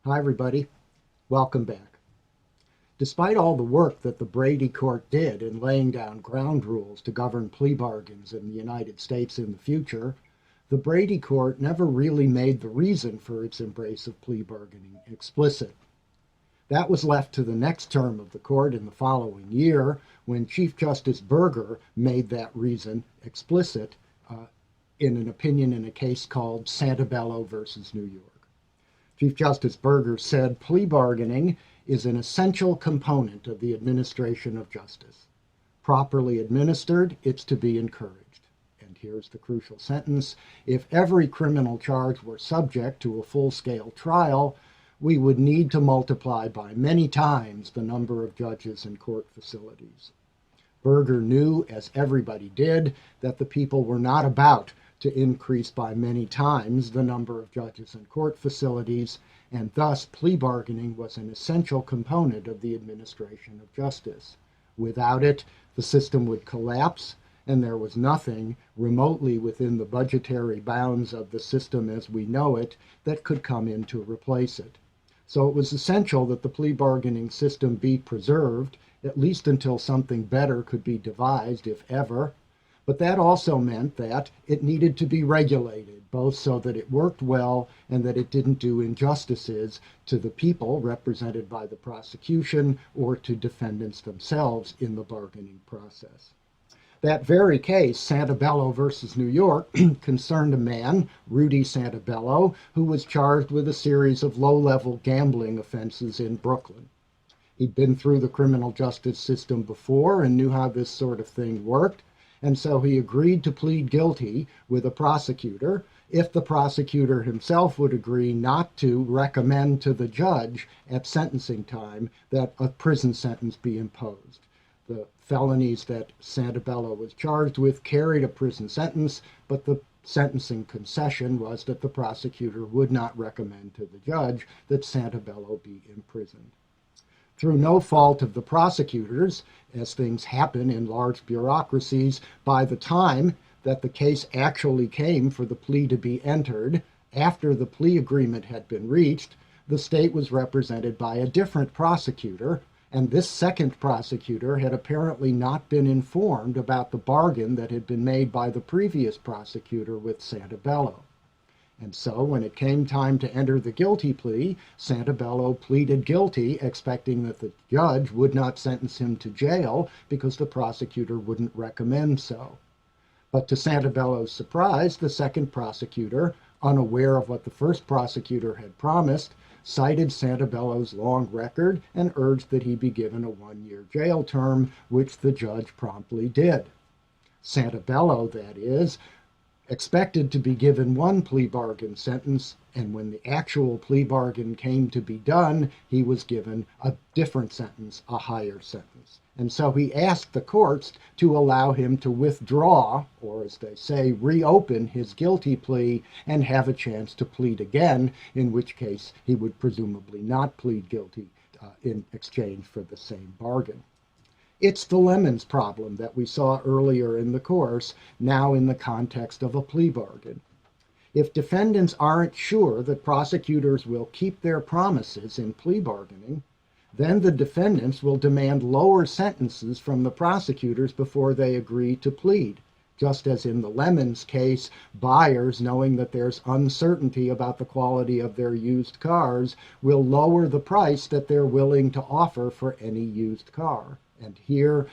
Hi, everybody. Welcome back. Despite all the work that the Brady Court did in laying down ground rules to govern plea bargains in the United States in the future, the Brady Court never really made the reason for its embrace of plea bargaining explicit. That was left to the next term of the court in the following year when Chief Justice Burger made that reason explicit in an opinion in a case called Santabello versus New York. Chief Justice Burger said plea bargaining is an essential component of the administration of justice. Properly administered, it's to be encouraged. And here's the crucial sentence: if every criminal charge were subject to a full-scale trial, we would need to multiply by many times the number of judges and court facilities. Burger knew, as everybody did, that the people were not about to increase by many times the number of judges and court facilities, and thus plea bargaining was an essential component of the administration of justice. Without it, the system would collapse, and there was nothing remotely within the budgetary bounds of the system as we know it that could come in to replace it. So it was essential that the plea bargaining system be preserved, at least until something better could be devised, if ever. But that also meant that it needed to be regulated, both so that it worked well and that it didn't do injustices to the people represented by the prosecution or to defendants themselves in the bargaining process. That very case, Santabello versus New York, concerned a man, Rudy Santabello, who was charged with a series of low-level gambling offenses in Brooklyn. He'd been through the criminal justice system before and knew how this sort of thing worked, and so he agreed to plead guilty with a prosecutor if the prosecutor himself would agree not to recommend to the judge at sentencing time that a prison sentence be imposed. The felonies that Santabello was charged with carried a prison sentence, but the sentencing concession was that the prosecutor would not recommend to the judge that Santabello be imprisoned. Through no fault of the prosecutors, as things happen in large bureaucracies, by the time that the case actually came for the plea to be entered, after the plea agreement had been reached, the state was represented by a different prosecutor, and this second prosecutor had apparently not been informed about the bargain that had been made by the previous prosecutor with Santabello. And so when it came time to enter the guilty plea, Santabello pleaded guilty, expecting that the judge would not sentence him to jail because the prosecutor wouldn't recommend so. But to Santabello's surprise, the second prosecutor, unaware of what the first prosecutor had promised, cited Santabello's long record and urged that he be given a 1-year jail term, which the judge promptly did. Santabello, that is, expected to be given one plea bargain sentence, and when the actual plea bargain came to be done, he was given a different sentence, a higher sentence. And so he asked the courts to allow him to withdraw, or as they say, reopen his guilty plea and have a chance to plead again, in which case he would presumably not plead guilty in exchange for the same bargain. It's the lemons problem that we saw earlier in the course, now in the context of a plea bargain. If defendants aren't sure that prosecutors will keep their promises in plea bargaining, then the defendants will demand lower sentences from the prosecutors before they agree to plead. Just as in the lemons case, buyers, knowing that there's uncertainty about the quality of their used cars, will lower the price that they're willing to offer for any used car. And here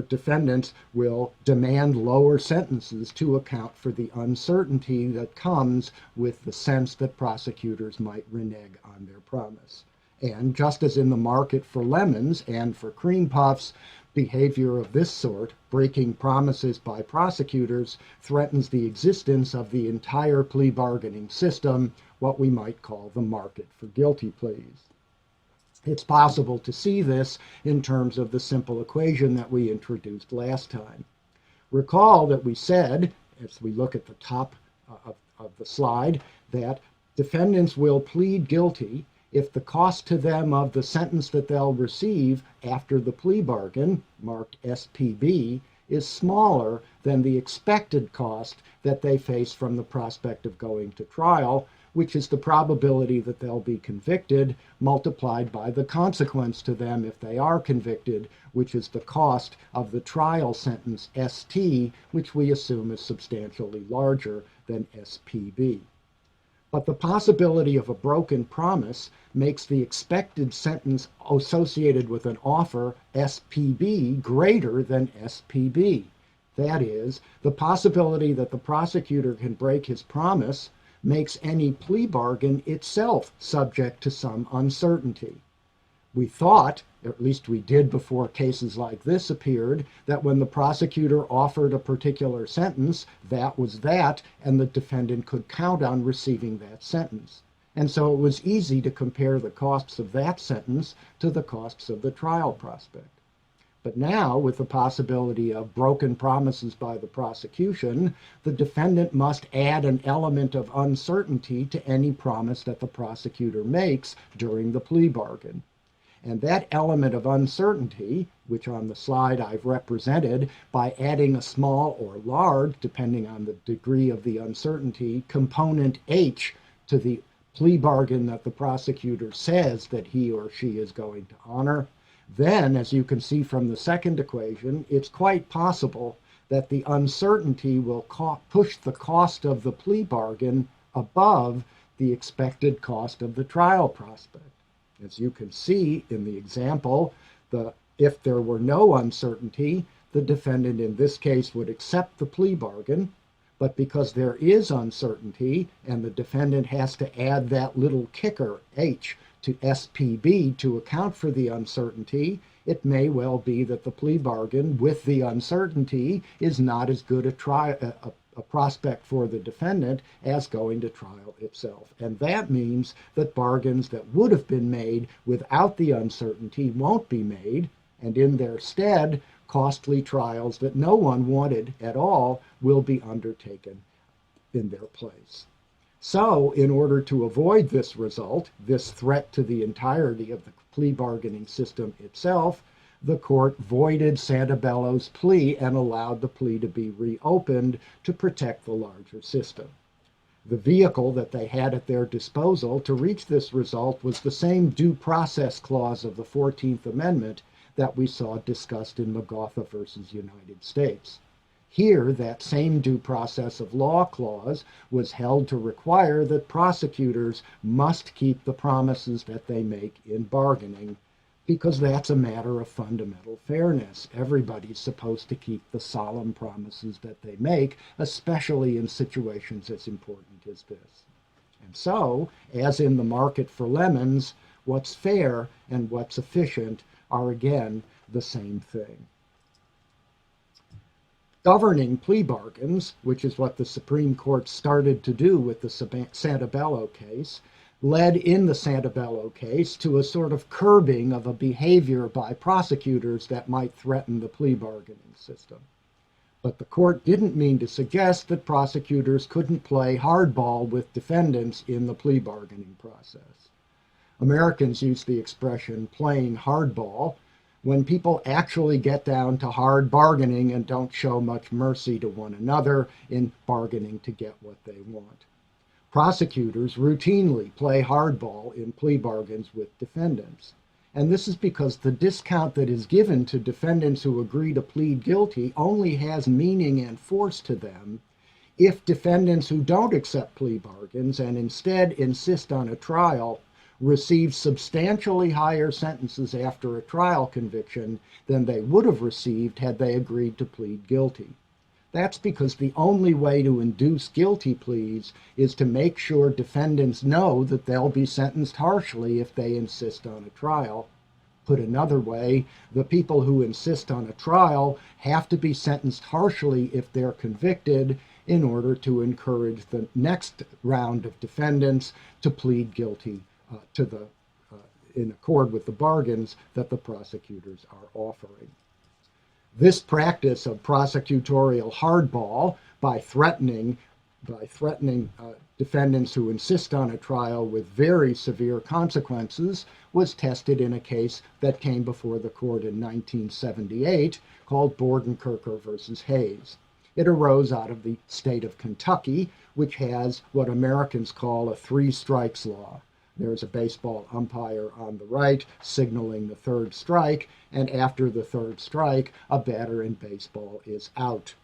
defendants will demand lower sentences to account for the uncertainty that comes with the sense that prosecutors might renege on their promise. And just as in the market for lemons and for cream puffs, behavior of this sort, breaking promises by prosecutors, threatens the existence of the entire plea bargaining system, what we might call the market for guilty pleas. It's possible to see this in terms of the simple equation that we introduced last time. Recall that we said, as we look at the top of the slide, that defendants will plead guilty if the cost to them of the sentence that they'll receive after the plea bargain, marked SPB, is smaller than the expected cost that they face from the prospect of going to trial, which is the probability that they'll be convicted multiplied by the consequence to them if they are convicted, which is the cost of the trial sentence, ST, which we assume is substantially larger than SPB. But the possibility of a broken promise makes the expected sentence associated with an offer, SPB, greater than SPB. That is, the possibility that the prosecutor can break his promise makes any plea bargain itself subject to some uncertainty. We thought, or at least we did before cases like this appeared, that when the prosecutor offered a particular sentence, that was that, and the defendant could count on receiving that sentence. And so it was easy to compare the costs of that sentence to the costs of the trial prospect. But now, with the possibility of broken promises by the prosecution, the defendant must add an element of uncertainty to any promise that the prosecutor makes during the plea bargain. And that element of uncertainty, which on the slide I've represented by adding a small or large, depending on the degree of the uncertainty, component H to the plea bargain that the prosecutor says that he or she is going to honor, then, as you can see from the second equation, it's quite possible that the uncertainty will push the cost of the plea bargain above the expected cost of the trial prospect. As you can see in the example, if there were no uncertainty, the defendant in this case would accept the plea bargain, but because there is uncertainty and the defendant has to add that little kicker, H, to SPB to account for the uncertainty, it may well be that the plea bargain with the uncertainty is not as good a prospect for the defendant as going to trial itself. And that means that bargains that would have been made without the uncertainty won't be made, and in their stead, costly trials that no one wanted at all will be undertaken in their place. So, in order to avoid this result, this threat to the entirety of the plea bargaining system itself, the court voided Santabello's plea and allowed the plea to be reopened to protect the larger system. The vehicle that they had at their disposal to reach this result was the same due process clause of the 14th Amendment that we saw discussed in McGautha versus United States. Here, that same due process of law clause was held to require that prosecutors must keep the promises that they make in bargaining, because that's a matter of fundamental fairness. Everybody's supposed to keep the solemn promises that they make, especially in situations as important as this. And so, as in the market for lemons, what's fair and what's efficient are again the same thing. Governing plea bargains, which is what the Supreme Court started to do with the Santabello case, led in the Santabello case to a sort of curbing of a behavior by prosecutors that might threaten the plea bargaining system. But the court didn't mean to suggest that prosecutors couldn't play hardball with defendants in the plea bargaining process. Americans use the expression playing hardball when people actually get down to hard bargaining and don't show much mercy to one another in bargaining to get what they want. Prosecutors routinely play hardball in plea bargains with defendants. And this is because the discount that is given to defendants who agree to plead guilty only has meaning and force to them if defendants who don't accept plea bargains and instead insist on a trial receive substantially higher sentences after a trial conviction than they would have received had they agreed to plead guilty. That's because the only way to induce guilty pleas is to make sure defendants know that they'll be sentenced harshly if they insist on a trial. Put another way, the people who insist on a trial have to be sentenced harshly if they're convicted in order to encourage the next round of defendants to plead guilty in accord with the bargains that the prosecutors are offering. This practice of prosecutorial hardball by threatening defendants who insist on a trial with very severe consequences was tested in a case that came before the court in 1978 called Bordenkircher versus Hayes. It arose out of the state of Kentucky, which has what Americans call a three strikes law. There's a baseball umpire on the right signaling the third strike, and after the third strike, a batter in baseball is out.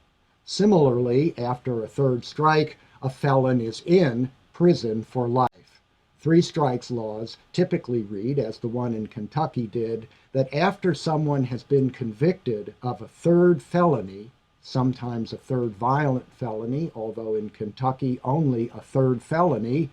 Similarly, after a third strike, a felon is in prison for life. Three strikes laws typically read, as the one in Kentucky did, that after someone has been convicted of a third felony, sometimes a third violent felony, although in Kentucky only a third felony,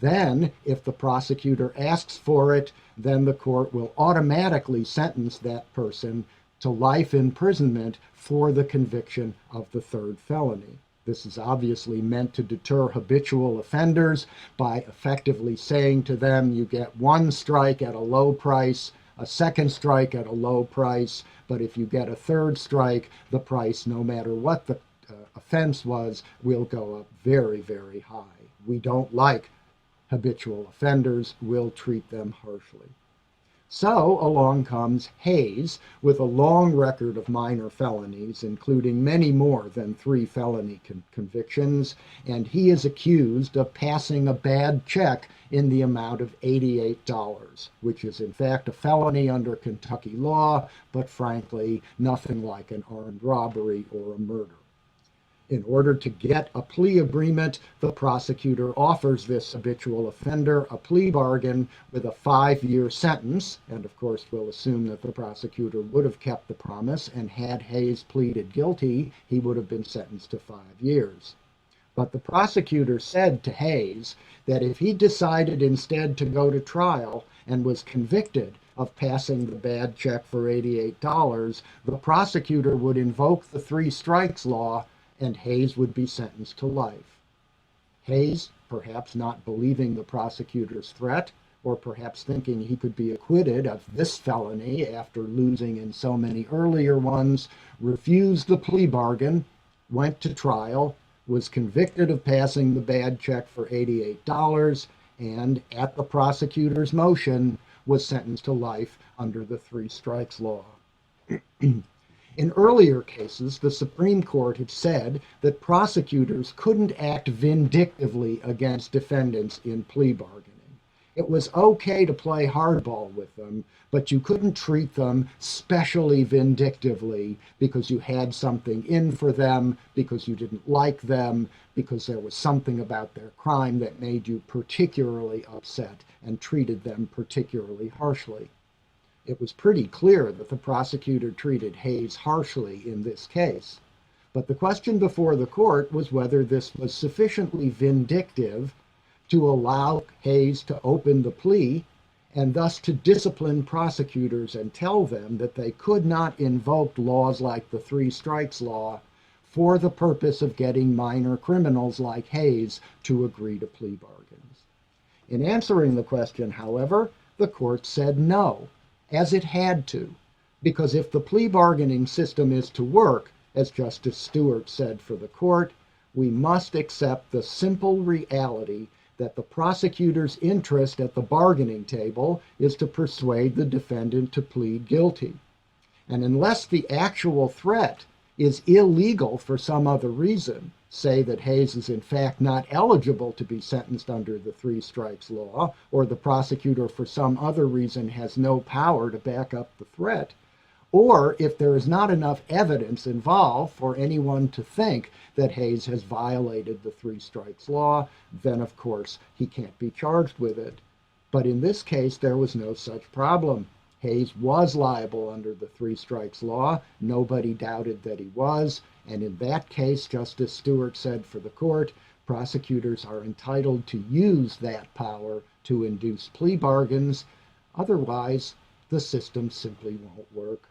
then if the prosecutor asks for it, then the court will automatically sentence that person to life imprisonment for the conviction of the third felony. This is obviously meant to deter habitual offenders by effectively saying to them, you get one strike at a low price, a second strike at a low price, but if you get a third strike, the price, no matter what the offense was, will go up very, very high. We don't like habitual offenders, we'll treat them harshly. So along comes Hayes with a long record of minor felonies, including many more than 3 felony convictions, and he is accused of passing a bad check in the amount of $88, which is in fact a felony under Kentucky law, but frankly, nothing like an armed robbery or a murder. In order to get a plea agreement, the prosecutor offers this habitual offender a plea bargain with a 5-year sentence, and of course we'll assume that the prosecutor would have kept the promise, and had Hayes pleaded guilty, he would have been sentenced to 5 years. But the prosecutor said to Hayes that if he decided instead to go to trial and was convicted of passing the bad check for $88, the prosecutor would invoke the 3 strikes law and Hayes would be sentenced to life. Hayes, perhaps not believing the prosecutor's threat, or perhaps thinking he could be acquitted of this felony after losing in so many earlier ones, refused the plea bargain, went to trial, was convicted of passing the bad check for $88, and at the prosecutor's motion was sentenced to life under the 3 strikes law. In earlier cases, the Supreme Court had said that prosecutors couldn't act vindictively against defendants in plea bargaining. It was okay to play hardball with them, but you couldn't treat them specially vindictively because you had something in for them, because you didn't like them, because there was something about their crime that made you particularly upset and treated them particularly harshly. It was pretty clear that the prosecutor treated Hayes harshly in this case. But the question before the court was whether this was sufficiently vindictive to allow Hayes to open the plea and thus to discipline prosecutors and tell them that they could not invoke laws like the 3 strikes law for the purpose of getting minor criminals like Hayes to agree to plea bargains. In answering the question, however, the court said no, as it had to, because if the plea bargaining system is to work, as Justice Stewart said for the court, we must accept the simple reality that the prosecutor's interest at the bargaining table is to persuade the defendant to plead guilty. And unless the actual threat is illegal for some other reason, say that Hayes is in fact not eligible to be sentenced under the 3 strikes law, or the prosecutor for some other reason has no power to back up the threat, or if there is not enough evidence involved for anyone to think that Hayes has violated the 3 strikes law, then of course he can't be charged with it. But in this case, there was no such problem. Hayes was liable under the 3 strikes law. Nobody doubted that he was. And in that case, Justice Stewart said for the court, prosecutors are entitled to use that power to induce plea bargains. Otherwise, the system simply won't work.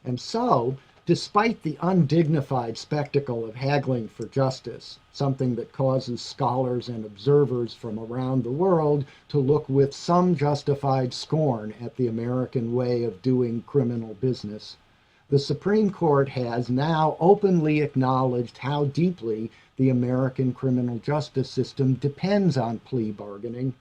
And so, despite the undignified spectacle of haggling for justice, something that causes scholars and observers from around the world to look with some justified scorn at the American way of doing criminal business, the Supreme Court has now openly acknowledged how deeply the American criminal justice system depends on plea bargaining,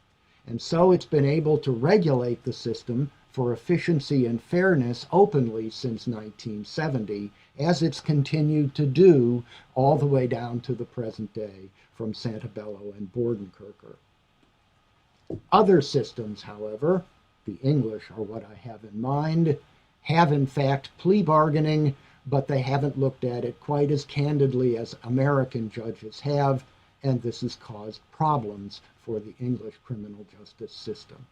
and so it's been able to regulate the system for efficiency and fairness openly since 1970, as it's continued to do all the way down to the present day from Santabello and Bordenkircher. Other systems, however, the English are what I have in mind, have in fact plea bargaining, but they haven't looked at it quite as candidly as American judges have, and this has caused problems for the English criminal justice system.